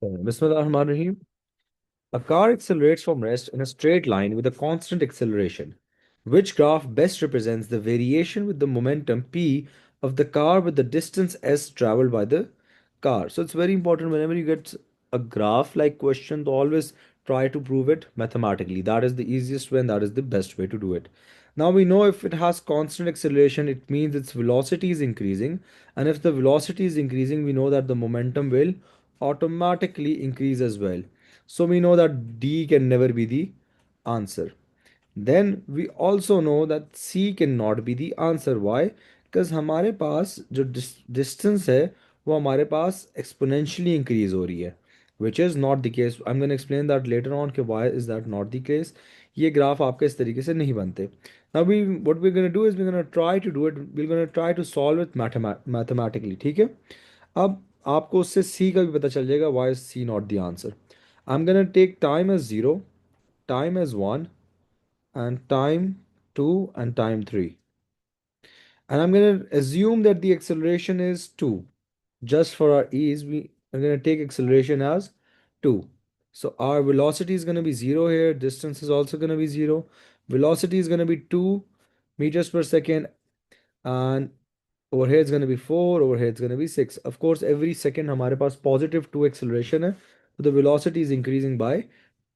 Bismillahirrahmanirrahim. A car accelerates from rest in a straight line with a constant acceleration. Which graph best represents the variation with the momentum p of the car with the distance s traveled by the car? So it's very important whenever you get a graph like question to always try to prove it mathematically. That is the easiest way and that is the best way to do it. Now we know if it has constant acceleration, it means its velocity is increasing. And if the velocity is increasing, we know that the momentum will automatically increase as well. So we know that D can never be the answer. Then we also know that C cannot be the answer. Why? Because हमारे पास जो distance है वो हमारे पास exponentially increase हो रही है, which is not the case. I'm going to explain that later on कि why is that not the case. ये ग्राफ आपके इस तरीके से नहीं बनते. Now what we're going to do is we're going to try to do it. We're going to try to solve it mathematically. ठीक है. अब आपको उससे C का भी पता चल जाएगा why is C not the answer. I'm going to take time as 0, time as 1, and time 2 and time 3. And I'm going to assume that the acceleration is 2. Just for our ease, we are going to take acceleration as 2. So our velocity is going to be 0 here. Distance is also going to be 0. Velocity is going to be 2 meters per second. And over here it's going to be 4. Over here it's going to be 6. Of course, every second हमारे पास positive 2 acceleration है. So the velocity is increasing by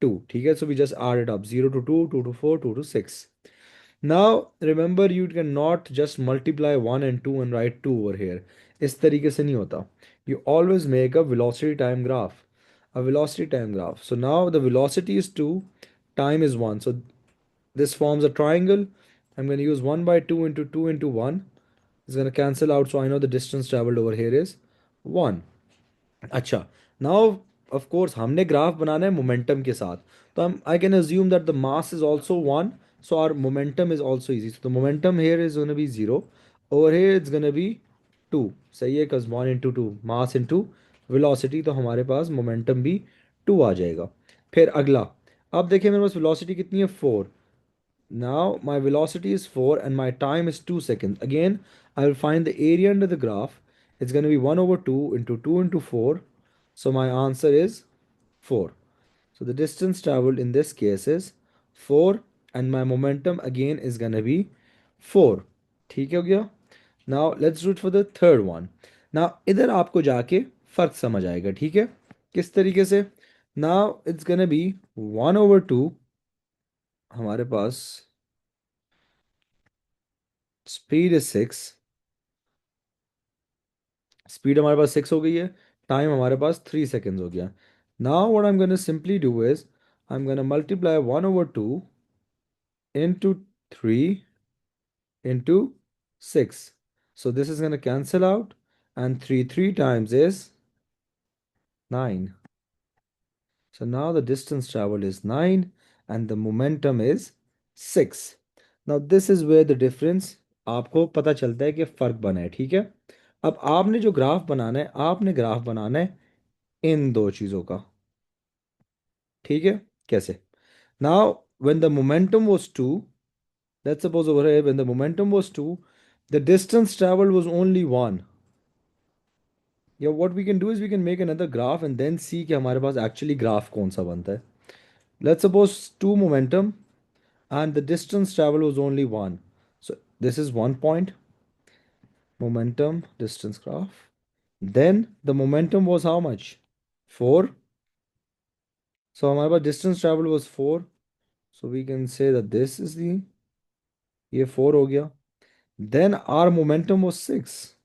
2. ठीक है? So we just add it up. 0 to 2, 2 to 4, 2 to 6. Now remember you cannot just multiply 1 and 2 and write 2 over here. इस तरीके से नहीं होता. You always make a velocity time graph. A velocity time graph. So now the velocity is 2, time is 1. So this forms a triangle. I'm going to use 1 by 2 into 2 into 1. It's going to cancel out. So I know the distance traveled over here is 1. अच्छा. Now of course हमने graph बनाना है momentum के साथ. तो हम I can assume that the mass is also 1. So our momentum is also easy. So the momentum here is going to be 0. Over here it's going to be 2. सही है because 1 into 2 mass into velocity. तो हमारे पास momentum भी 2 आ जाएगा. फिर अगला. अब देखिए मेरे पास velocity कितनी है 4. Now my velocity is 4 and my time is 2 seconds. Again, I will find the area under the graph. It's going to be 1 over 2 into 2 into 4. So my answer is 4. So the distance traveled in this case is 4 and my momentum again is going to be 4. ठीक हो गया? Now let's do it for the third one. Now इधर आपको जाके फर्क समझ आएगा, ठीक है? किस तरीके से? Now it's gonna be 1 over 2. हमारे पास स्पीड इज 6. स्पीड हमारे पास 6 हो गई है. टाइम हमारे पास 3 सेकेंड्स हो गया. Now what I am gonna simply do is I am gonna multiply 1 over 2 into 3 into 6. So this is going to cancel out and 3 times is 9. So now the distance traveled is 9 and the momentum is 6. Now this is where the difference आपको पता चलता है कि फर्क बना है, ठीक है? अब आपने जो ग्राफ बनाना है, आपने ग्राफ बनाना है इन दो चीजों का. ठीक है? कैसे? Now when the momentum was 2, let's suppose over here when the momentum was 2, the distance traveled was only 1. Yeah, what we can do is we can make another graph and then see कि हमारे पास actually graph कौन सा बनता है. Let's suppose 2 momentum and the distance traveled was only 1. So this is 1 point, momentum distance graph. Then the momentum was how much? 4. So हमारे पास distance traveled was 4. So we can say that this is the, ये 4 हो गया. Then our momentum was 6.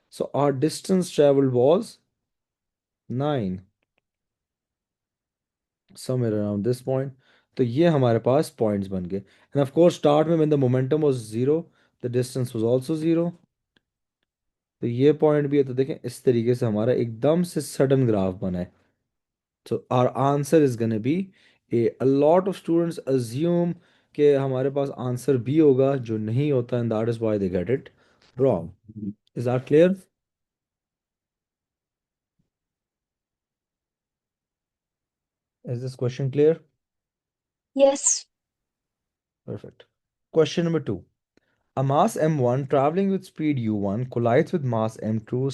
So our distance traveled was 9. Somewhere around this point. तो ये हमारे पास points बन गए. End of course start में when the momentum was 0, the distance was also 0. तो ये पॉइंट भी है. तो देखें इस तरीके से हमारा एकदम से सडन ग्राफ बना है. So our answer is gonna be a lot of students assume कि हमारे पास आंसर B होगा जो नहीं होता and that is why they get it wrong. Is that clear? Is this question clear? Yes. Perfect. Question number 2. A mass m1 traveling with speed u1 collides with mass m2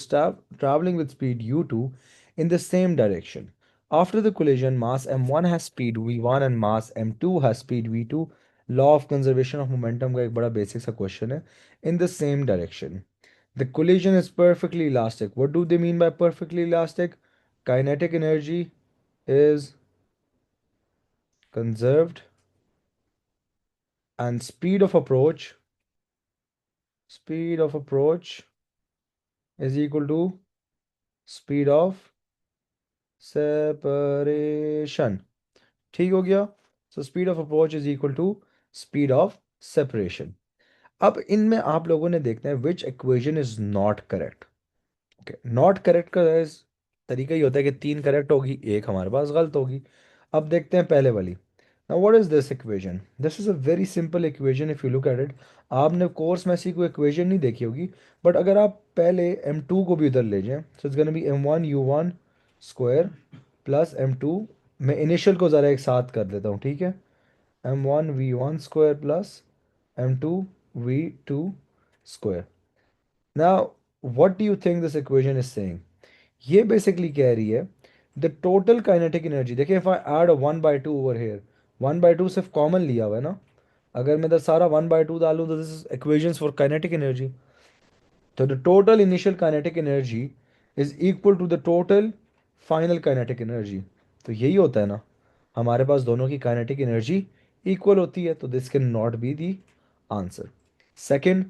traveling with speed u2 in the same direction. After the collision, mass m1 has speed v1 and mass m2 has speed v2. Law of conservation of momentum का एक बड़ा basic सा question है. In the same direction. The collision is perfectly elastic. What do they mean by perfectly elastic? Kinetic energy is conserved and speed of approach is equal to speed of separation. ठीक हो गया. So speed of approach is equal to speed of separation. अब इनमें आप लोगों ने देखना है which equation is not correct. Okay, not correct का तरीका ही होता है कि तीन करेक्ट होगी, एक हमारे पास गलत होगी. अब देखते हैं पहले वाली. Now what is this equation? This is a very simple equation if you look at it. आपने कोर्स में ऐसी कोई इक्वेशन नहीं देखी होगी, बट अगर आप पहले m2 को भी उधर ले जाएं, so it's gonna be m1 u1 square plus m2. मैं इनिशियल को ज़रा एक साथ कर देता हूँ, ठीक है. m1 v1 square plus m2 v2 square. Now, what do you think this equation is saying? ये बेसिकली कह रही है द टोटल काइनेटिक एनर्जी. देखिए, if I add 1/2 over here, 1/2 सिर्फ कॉमन लिया हुआ है ना. अगर मैं इधर सारा 1/2 डालूं तो this is equations for kinetic energy. तो the total initial kinetic energy is equal to the total final kinetic energy. तो यही होता है ना, हमारे पास दोनों की काइनेटिक एनर्जी इक्वल होती है, तो this can not be the answer. Second,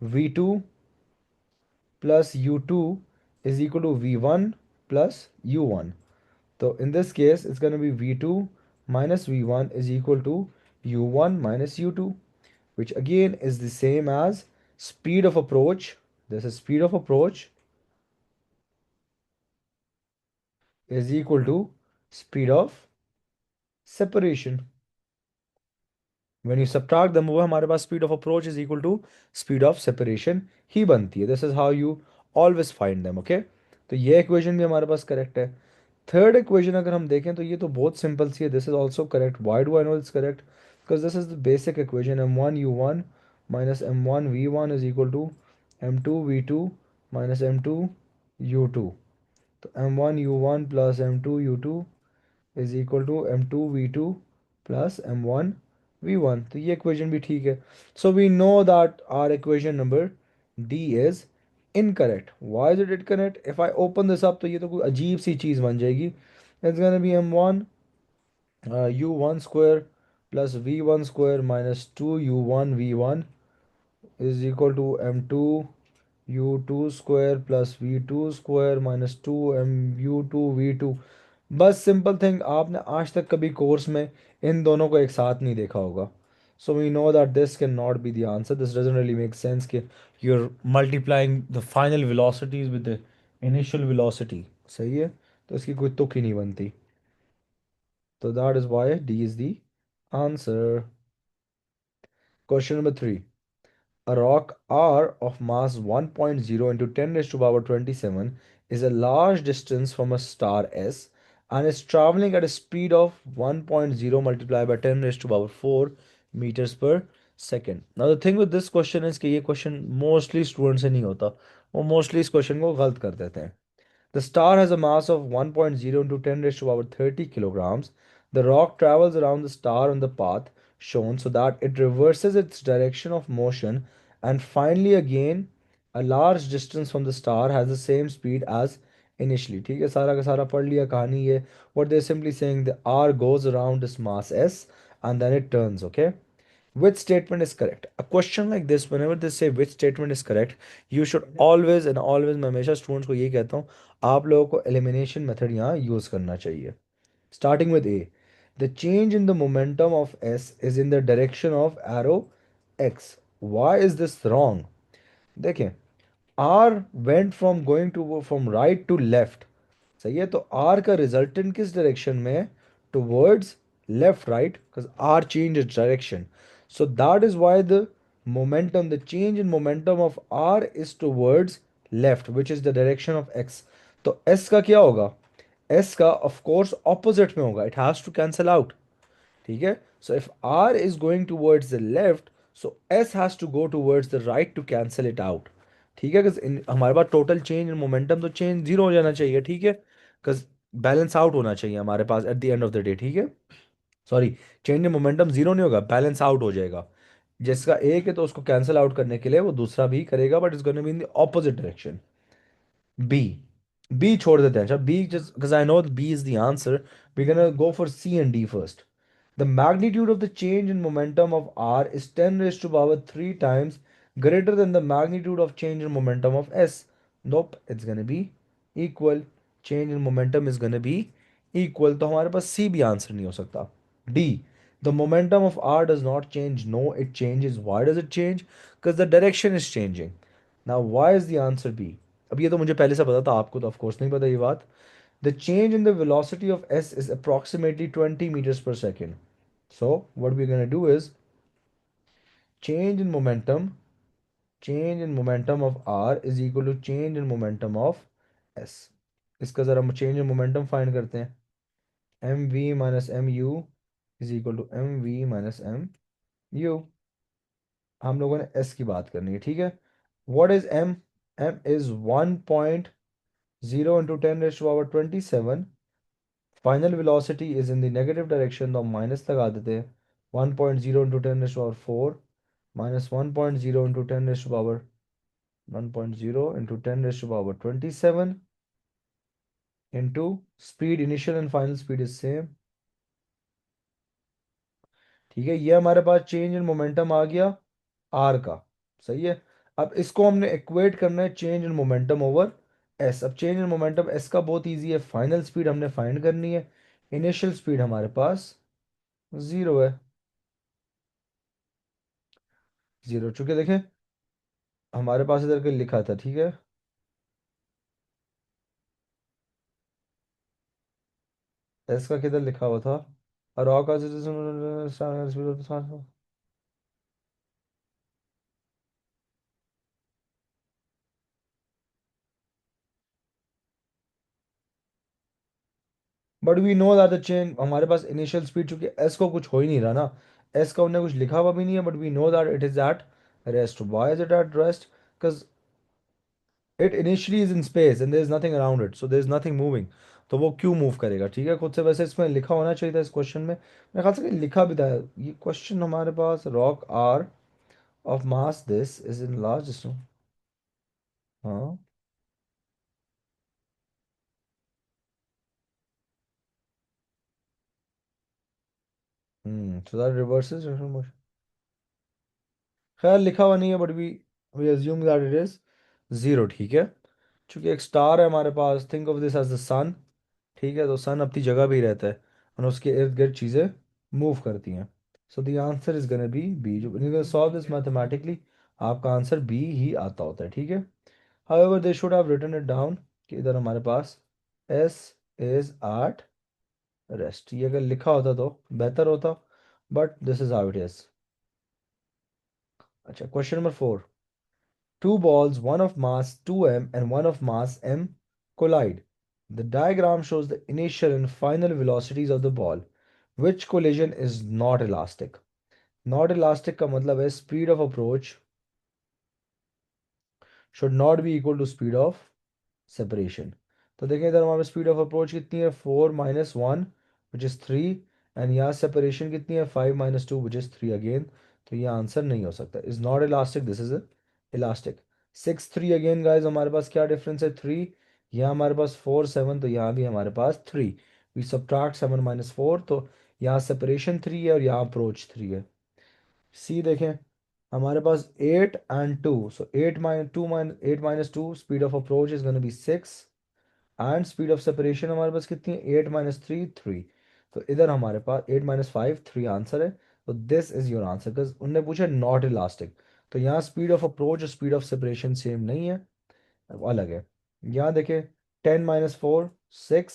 v2 plus u2 is equal to v1 plus u1. So in this case, it's going to be v2 minus v1 is equal to u1 minus u2, which again is the same as speed of approach. This is speed of approach is equal to speed of separation. When you subtract them, वो हमारे पास speed of approach is equal to speed of separation ही बनती है. This is how you always find them, okay? तो ये equation भी हमारे पास correct है. Third equation अगर हम देखें तो ये तो बहुत सिंपल सी है. This is also correct. Why do I know it's correct? Because this is the basic equation. m1 u1 minus m1 v1 is equal to m2 v2 minus m2 u2. तो m1 u1 plus m2 u2 is equal to m2 v2 plus m1 v1. तो ये equation भी ठीक है. So we know that our equation number D is incorrect. Why is it incorrect? If I open this up तो ये तो कोई अजीब सी चीज़ बन जाएगी. It's gonna be m1 u1 square plus v1 square minus 2u1 v1 is equal to m2 u2 square plus v2 square minus 2 mu2 v2. बस सिंपल थिंग, आपने आज तक कभी कोर्स में इन दोनों को एक साथ नहीं देखा होगा. So we know that this can not be the answer. This doesn't really make sense कि you are multiplying the final velocities with the initial velocity. सही है, तो इसकी कोई तुक ही नहीं बनती. तो that is why D is the answer. Question number 3. A rock R of mass 1.0 into 10 raised to power 27 is a large distance from a star S and is traveling at a speed of 1.0 multiplied by 10 raised to power 4 meters per second. Now the thing with this question is कि ये question mostly students से नहीं होता. वो mostly इस question को गलत कर देते हैं. The star has a mass of 1.0 into 10 raised to power 30 kilograms. The rock travels around the star on the path shown so that it reverses its direction of motion and finally again a large distance from the star has the same speed as initially. ठीक है, सारा का सारा पढ़ लिया कहानी ये. What they're simply saying, the R goes around this mass S and then it turns, okay? Which statement is correct? A question like this, whenever they say which statement is correct, you should always and always, मैं हमेशा students को यही कहता हूँ, आप लोगों को elimination method यहाँ यूज़ करना चाहिए. Starting with A. The change in the momentum of S is in the direction of arrow X. Why is this wrong? देखें, R went from going to from right to left. सही है, तो are का resultant किस direction में है? Towards left, right, because R change its direction. So that is why the momentum, the change in momentum of R is towards left which is the direction of X. तो S का क्या होगा? S का of course opposite में होगा. It has to cancel out. ठीक है, so if R is going towards the left, so S has to go towards the right to cancel it out. ठीक है, हमारे पास टोटल चेंज इन मोमेंटम तो change zero हो जाना चाहिए. ठीक है, बिकॉज बैलेंस आउट होना चाहिए हमारे पास at the end of the day, ठीक है। Sorry, change in momentum zero नहीं होगा, बैलेंस आउट हो जाएगा। जिसका एक है तो उसको कैंसिल आउट करने के लिए वो दूसरा भी करेगा, but it's gonna be in the opposite direction. B, B छोड़ देते हैं। अच्छा, B just because I know B is the answer, we gonna go for C and D first. The magnitude of the change in momentum of r is 10 raised to power 3 times greater than the magnitude of change in momentum of s. Nope, it's going to be equal. Change in momentum is going to be equal. तो हमारे पास C भी answer नहीं हो सकता। D, the momentum of r does not change. No, it changes. Why does it change? Because the direction is changing. Now, why is the answer B? अब ये तो मुझे पहले से पता था, आपको तो ऑफ कोर्स नहीं पता ये बात। The change in the velocity of s is approximately 20 meters per second. So what we're going to do is change in momentum, change in momentum of r is equal to change in momentum of s. इसका ज़रा हम change in momentum find करते हैं। mv minus mu is equal to mv minus mu। हम लोगों ने s की बात करनी है, ठीक है। What is m? m is 1.0 into 10 raised to power 27। Final velocity is in the negative direction, तो हम माइनस लगा देते हैं। 1.0 into ten raise power 4 minus 1.0 into ten raise power 1.0 into ten raise power 27 into speed, initial and final speed is same, ठीक है। ये हमारे पास change in momentum आ गया आर का, सही है। अब इसको हमने इक्वेट करना है change in momentum over S. अब चेंज इन मोमेंटम एस का बहुत इजी है, फाइनल स्पीड हमने फाइंड करनी है। इनिशियल स्पीड हमारे पास जीरो है, जीरो, चूंकि देखें हमारे पास इधर के लिखा था, ठीक है। एस का किधर लिखा हुआ था? रॉ का but we know that the chain, हमारे पास इनिशियल स्पीड, चूंकि एस को कुछ हो ही नहीं रहा ना, एस का उन्हें कुछ लिखा हुआ भी नहीं है, but we know that it is at rest. Why is it at rest? Because it initially is in space and there is nothing around it, so there is nothing moving. तो वो क्यों मूव करेगा, ठीक है, खुद से। वैसे इसमें लिखा होना चाहिए था इस क्वेश्चन में, मेरे ख्याल से कहीं लिखा भी था ये क्वेश्चन हमारे पास। Rock R of mass this is in large, हाँ। So that reverses. खैर लिखा हुआ नहीं है, but we assume that it is zero, ठीक है। चूंकि एक स्टार है हमारे पास, think of this as the sun, ठीक है। तो सन अपनी जगह भी रहता है और उसके इर्द गिर्द चीज़ें मूव करती हैं। So the answer is gonna be B. जो सॉल्व दिस मैथमेटिकली आपका आंसर बी ही आता होता है, ठीक है। However they should have written it down कि इधर हमारे पास एस इज एट रेस्ट, ये अगर लिखा होता तो बेहतर होता, but this is how it is. अच्छा, question number 4। Two balls, one of mass 2m and one of mass m, collide. The diagram shows the initial and final velocities of the ball. Which collision is not elastic? Not elastic का मतलब है speed of approach should not be equal to speed of separation. तो देखें इधर हमारे speed of approach कितनी है, 4 - 1 which is 3, and यहाँ सेपरेशन कितनी है, 5 - 2 विच इज़ 3 अगेन। तो ये आंसर नहीं हो सकता, is not elastic, this is elastic. 6 3 again guys, हमारे पास क्या डिफरेंस है, 3। यहाँ हमारे पास 4 7, तो यहाँ भी हमारे पास 3। वी सबट्रैक्ट 7 - 4, तो यहाँ सेपरेशन 3 है और यहाँ अप्रोच 3 है। सी देखें, हमारे पास 8 and 2, so 8 - 2 - 8 - 2 speed of approach is gonna B 6, and speed of separation हमारे पास कितनी है, 8 - 3 3। तो इधर हमारे पास 8 - 5 3 आंसर है। तो this is your answer, because उनने पूछा नॉट इलास्टिक। तो यहाँ स्पीड ऑफ अप्रोच और स्पीड ऑफ सेपरेशन सेम नहीं है, वो अलग है। यहाँ देखिए, 10 - 4 6,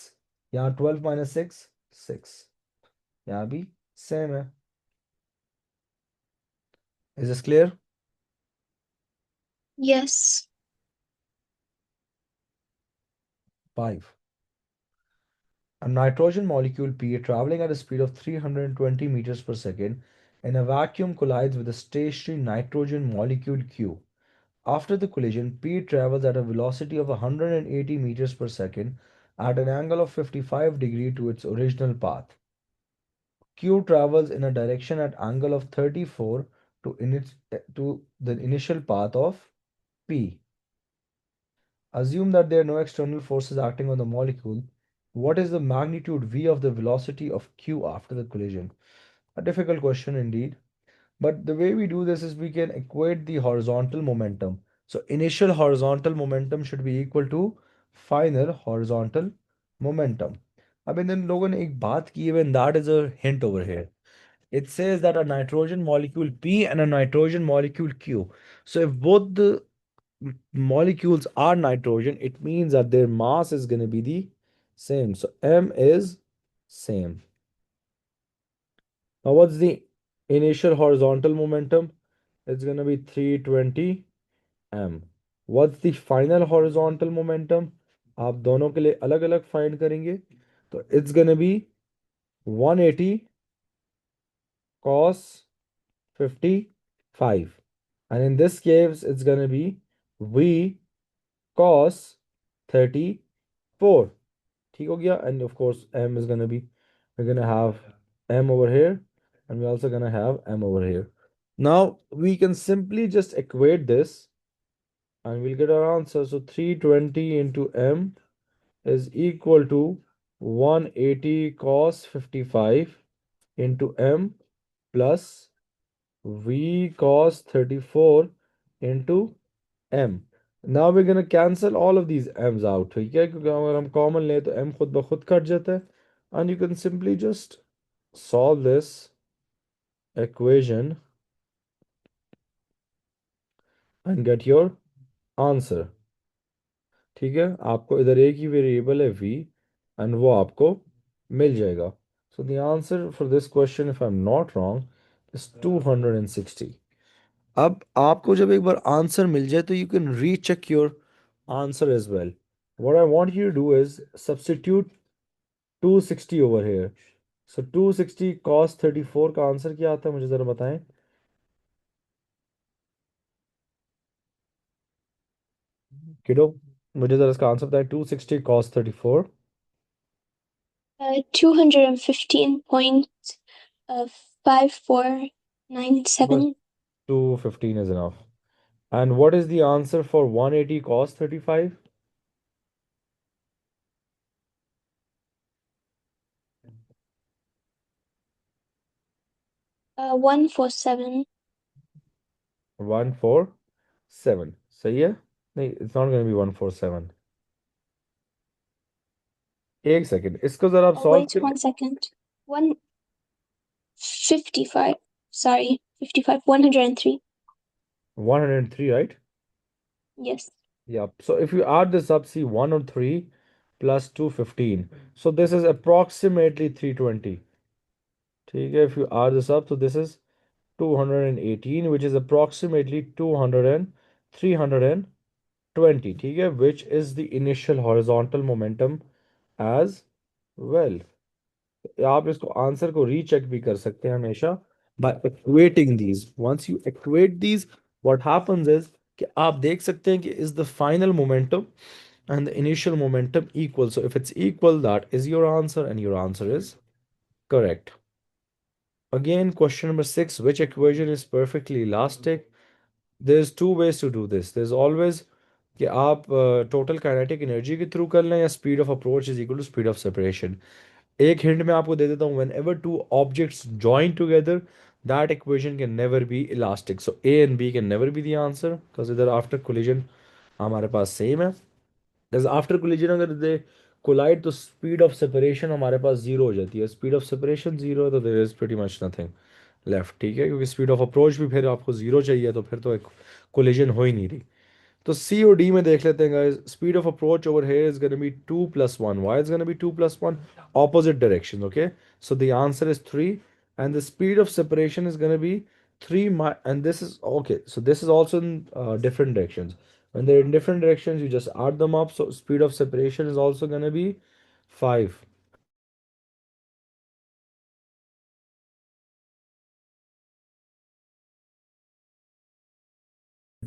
यहाँ 12 - 6 6, यहाँ भी सेम है। Is this clear? Yes. 5, a nitrogen molecule P traveling at a speed of 320 meters per second in a vacuum collides with a stationary nitrogen molecule Q. After the collision, P travels at a velocity of 180 meters per second. at an angle of 55 degree to its original path. Q travels in a direction at angle of 34 to the initial path of P. Assume that there are no external forces acting on the molecule. What is the magnitude V of the velocity of Q after the collision? A difficult question indeed. But the way we do this is we can equate the horizontal momentum. So initial horizontal momentum should be equal to final horizontal momentum. अब इन लोगों ने एक बात की है, and that is a hint over here. It says that a nitrogen molecule P and a nitrogen molecule Q. So if both the molecules are nitrogen, it means that their mass is going to be the same. So M is same. Now what's the initial horizontal momentum? It's going to be 320 m. What's the final horizontal momentum? आप दोनों के लिए अलग अलग find करेंगे, तो it's gonna be 180 cos 55, and in this case it's gonna be v cos 34. ठीक हो गया? And of course m is gonna be, we're gonna have m over here, and we're also gonna have m over here. Now we can simply just equate this and we'll get our answer. So 320 into m is equal to 180 cos 55 into m plus v cos 34 into m. Now we're gonna cancel all of these m's out, ठीक है? क्योंकि अगर हम common लें तो m खुद ब खुद कट जाता है, and you can simply just solve this equation and get your answer. ठीक है? आपको इधर एक ही वेरिएबल है v, एंड वो आपको मिल जाएगा. So the answer for this question, if I'm not wrong, is 260. अब आपको जब एक बार आंसर मिल जाए तो you can recheck your answer as well. What I want you to do is substitute 260 over here. So 260 cos 34 का answer क्या आता है मुझे ज़रा बताएं. किडो, मुझे ज़रा इसका आंसर बताएं. 260 cos 34. 215.5497. बस 215 is enough. And what is the answer for 180 cos 35? 147. 147. सही है? नहीं, it's not going to be 147. एक सेकंड, इसको जरा आप Oh, सॉल्व wait, करें. 1 second. 155. Sorry, 55. 103. 103, right? Yes. Yeah. So if you add this up, see 103 plus 215. So this is approximately 320. ठीक है? If you add this up, so this is 218, which is approximately 200 and 320. ठीक है? Which is the initial horizontal momentum as well. आप इसको answer को recheck भी कर सकते हैं हमेशा by equating these. Once you equate these, what happens is कि आप देख सकते हैं कि is the final momentum and the initial momentum equal. So if it's equal, that is your answer, and your answer is correct. Again, question number 6, which equation is perfectly elastic? There's two ways to do this. There's always कि आप total kinetic energy के through कर लें, या speed of approach is equal to speed of separation. एक hint मैं आपको दे देता हूँ. Whenever two objects join together, that equation can never be elastic. So A and B can never be the answer, because इधर after collision हमारे पास same है. आफ्टर कोलिजन अगर दे कोलाइड तो स्पीड ऑफ सेपरेशन हमारे पास zero हो जाती है. स्पीड ऑफ सेपरेशन जीरो है तो there is pretty much nothing left. ठीक है? क्योंकि स्पीड ऑफ अप्रोच भी फिर आपको जीरो चाहिए, तो फिर तो एक कोलिजन हो ही नहीं रही. तो सी और डी में देख लेते हैं guys. Speed of approach over here is gonna B 2 plus 1. Why is going to be 2 plus 1? Opposite directions, okay? So the answer is 3, and the speed of separation is going to be 3 and this is okay. So this is also in different directions. When they're in different directions, you just add them up. So speed of separation is also going to be 5.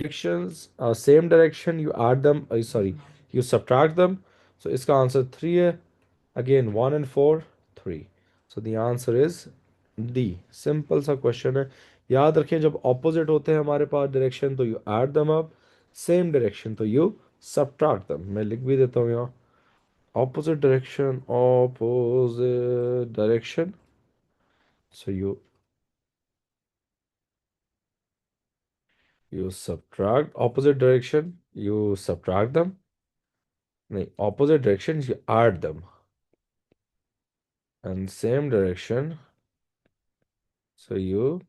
Directions, same direction, you add them, sorry, you subtract them. So इसका answer 3 है. Again 1 and 4, 3. So the answer is D. Simple सा question है. याद रखें जब opposite होते हैं हमारे पास डायरेक्शन तो you add them up, same direction तो यू subtract them. मैं लिख भी देता हूँ यहाँ. Opposite direction. So you subtract opposite direction, you subtract them. No, opposite directions you add them. And same direction, so you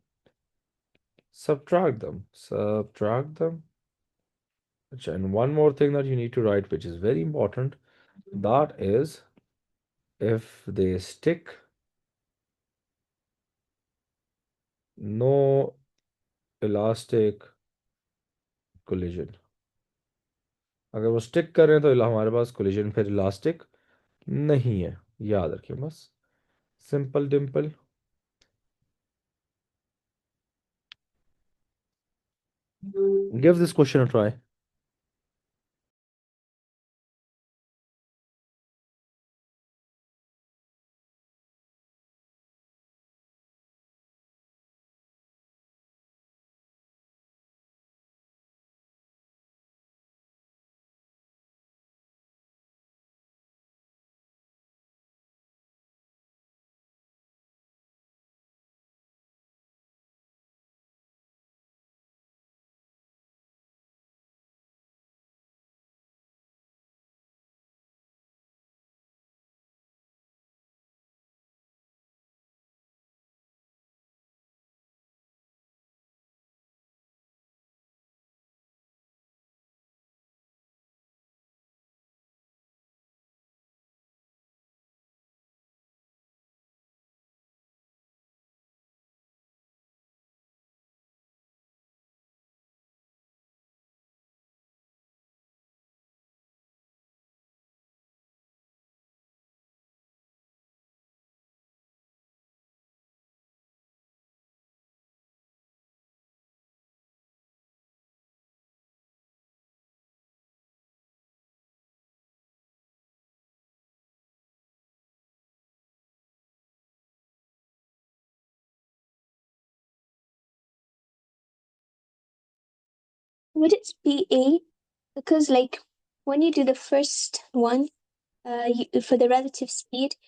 subtract them. Subtract them. And one more thing that you need to write, which is very important, that is if they stick, no elastic collision. अगर वो stick कर रहे हैं तो हमारे पास collision फिर elastic नहीं है. याद रखिए बस. Simple Dimple. Give this question a try. Would it be A? Because like when you do the first one, for the relative speed,